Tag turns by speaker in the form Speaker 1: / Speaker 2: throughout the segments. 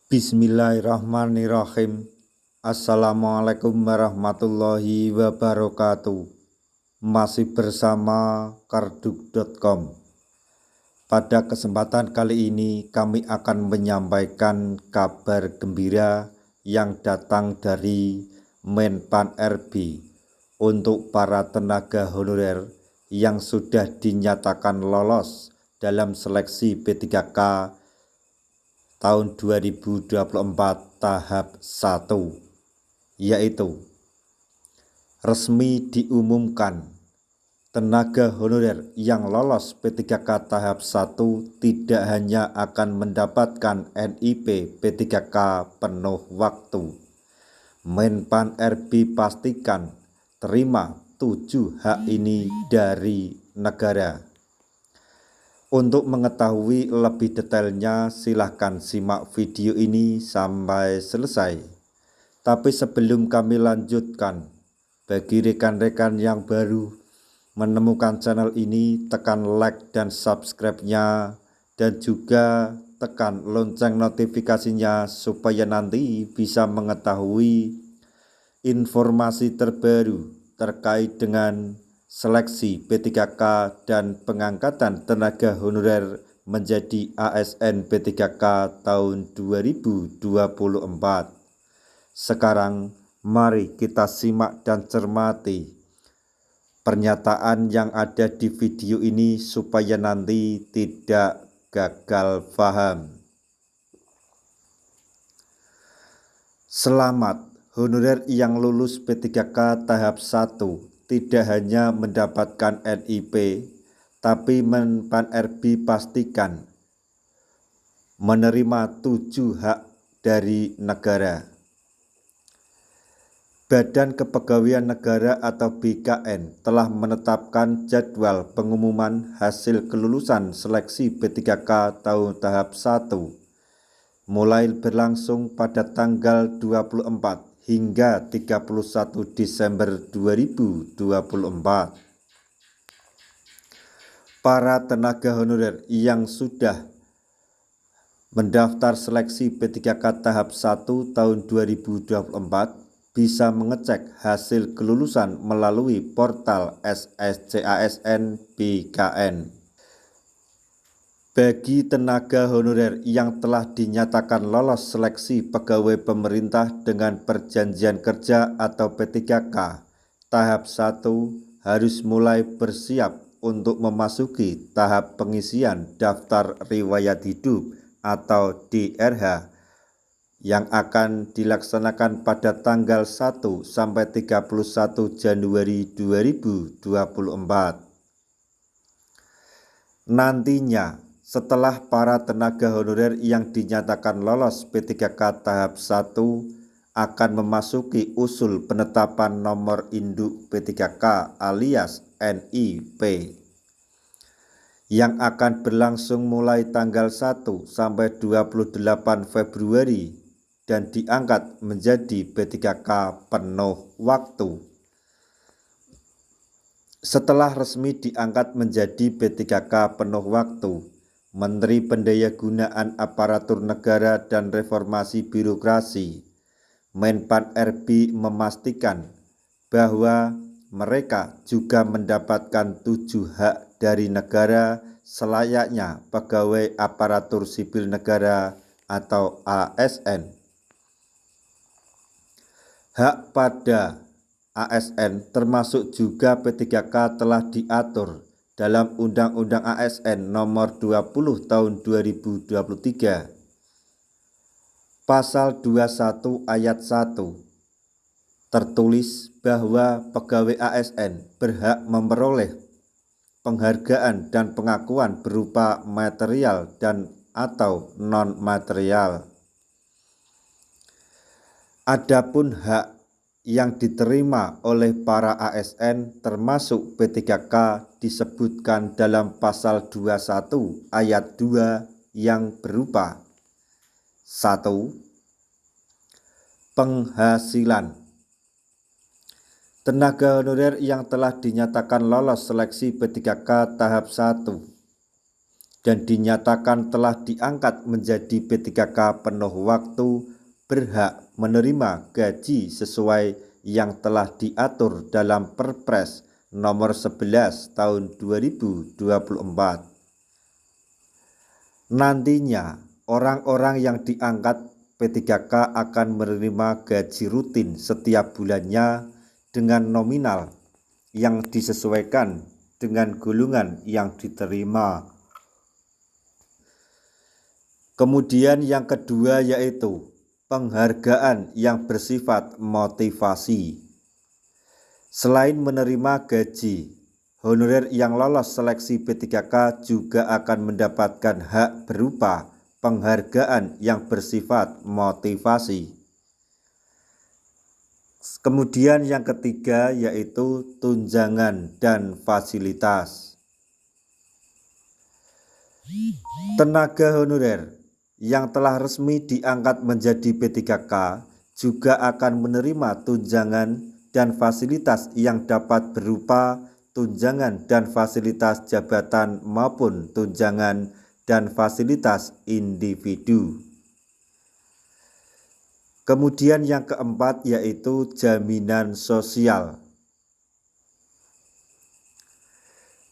Speaker 1: Bismillahirrahmanirrahim. Assalamualaikum warahmatullahi wabarakatuh. Masih bersama karduk.com. Pada kesempatan kali ini kami akan menyampaikan kabar gembira yang datang dari Menpan RB untuk para tenaga honorer yang sudah dinyatakan lolos dalam seleksi P3K tahun 2024 tahap 1, yaitu resmi diumumkan tenaga honorer yang lolos P3K tahap 1 tidak hanya akan mendapatkan NIP P3K penuh waktu. Menpan RB pastikan terima 7 hak ini dari negara. Untuk mengetahui lebih detailnya, silahkan simak video ini sampai selesai. Tapi sebelum kami lanjutkan, bagi rekan-rekan yang baru menemukan channel ini, tekan like dan subscribe-nya, dan juga tekan lonceng notifikasinya supaya nanti bisa mengetahui informasi terbaru terkait dengan seleksi P3K dan pengangkatan tenaga honorer menjadi ASN P3K tahun 2024. Sekarang mari kita simak dan cermati pernyataan yang ada di video ini supaya nanti tidak gagal paham. Selamat, honorer yang lulus P3K tahap 1 tidak hanya mendapatkan NIP, tapi Menpan RB pastikan menerima 7 hak dari negara. Badan Kepegawaian Negara atau BKN telah menetapkan jadwal pengumuman hasil kelulusan seleksi P3K tahun tahap 1 mulai berlangsung pada tanggal 24 hingga 31 Desember 2024. Para tenaga honorer yang sudah mendaftar seleksi P3K tahap 1 tahun 2024 bisa mengecek hasil kelulusan melalui portal SSCASN BKN. Bagi tenaga honorer yang telah dinyatakan lolos seleksi pegawai pemerintah dengan perjanjian kerja atau P3K tahap 1 harus mulai bersiap untuk memasuki tahap pengisian daftar riwayat hidup atau DRH yang akan dilaksanakan pada tanggal 1 sampai 31 Januari 2024. Nantinya, setelah para tenaga honorer yang dinyatakan lolos P3K tahap 1 akan memasuki usul penetapan nomor induk P3K alias NIP yang akan berlangsung mulai tanggal 1 sampai 28 Februari dan diangkat menjadi P3K penuh waktu. Setelah resmi diangkat menjadi P3K penuh waktu, Menteri Pendayagunaan Aparatur Negara dan Reformasi Birokrasi Menpan RB memastikan bahwa mereka juga mendapatkan 7 hak dari negara selayaknya pegawai aparatur sipil negara atau ASN. Hak pada ASN termasuk juga P3K telah diatur dalam Undang-Undang ASN Nomor 20 Tahun 2023. Pasal 21 Ayat 1 tertulis bahwa pegawai ASN berhak memperoleh penghargaan dan pengakuan berupa material dan atau non-material. Adapun hak yang diterima oleh para ASN termasuk P3K disebutkan dalam pasal 21 ayat 2 yang berupa 1. Penghasilan. Tenaga honorer yang telah dinyatakan lolos seleksi P3K tahap 1 dan dinyatakan telah diangkat menjadi P3K penuh waktu berhak menerima gaji sesuai yang telah diatur dalam Perpres nomor 11 tahun 2024. Nantinya orang-orang yang diangkat P3K akan menerima gaji rutin setiap bulannya dengan nominal yang disesuaikan dengan golongan yang diterima. Kemudian yang kedua yaitu penghargaan yang bersifat motivasi. Selain menerima gaji, honorer yang lolos seleksi P3K juga akan mendapatkan hak berupa penghargaan yang bersifat motivasi. Kemudian yang ketiga yaitu tunjangan dan fasilitas. Tenaga honorer yang telah resmi diangkat menjadi P3K juga akan menerima tunjangan dan fasilitas yang dapat berupa tunjangan dan fasilitas jabatan maupun tunjangan dan fasilitas individu. Kemudian yang keempat yaitu jaminan sosial.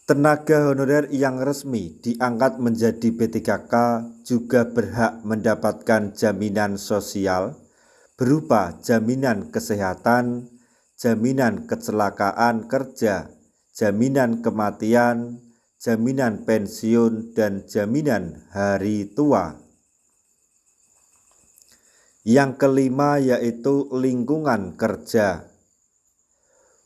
Speaker 1: Tenaga honorer yang resmi diangkat menjadi P3K juga berhak mendapatkan jaminan sosial berupa jaminan kesehatan, jaminan kecelakaan kerja, jaminan kematian, jaminan pensiun, dan jaminan hari tua. Yang kelima yaitu lingkungan kerja.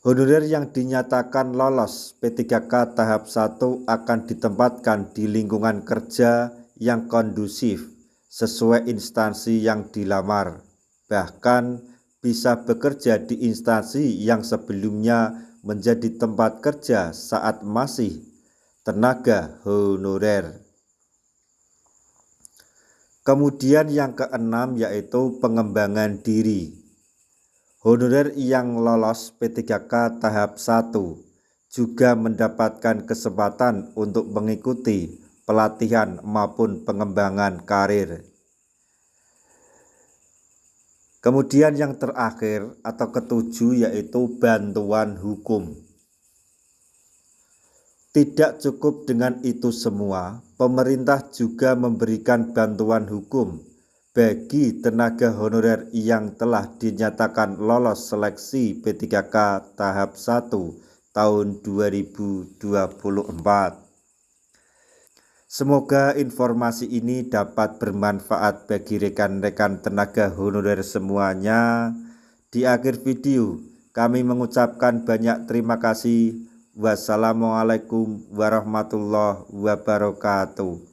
Speaker 1: Honorer yang dinyatakan lolos P3K tahap 1 akan ditempatkan di lingkungan kerja yang kondusif sesuai instansi yang dilamar, bahkan bisa bekerja di instansi yang sebelumnya menjadi tempat kerja saat masih tenaga honorer. Kemudian yang keenam yaitu pengembangan diri. Honorer yang lolos P3K tahap 1 juga mendapatkan kesempatan untuk mengikuti pelatihan maupun pengembangan karir. Kemudian yang terakhir atau ketujuh yaitu bantuan hukum. Tidak cukup dengan itu semua, pemerintah juga memberikan bantuan hukum bagi tenaga honorer yang telah dinyatakan lolos seleksi P3K tahap 1 tahun 2024. Semoga informasi ini dapat bermanfaat bagi rekan-rekan tenaga honorer semuanya. Di akhir video, kami mengucapkan banyak terima kasih. Wassalamualaikum warahmatullahi wabarakatuh.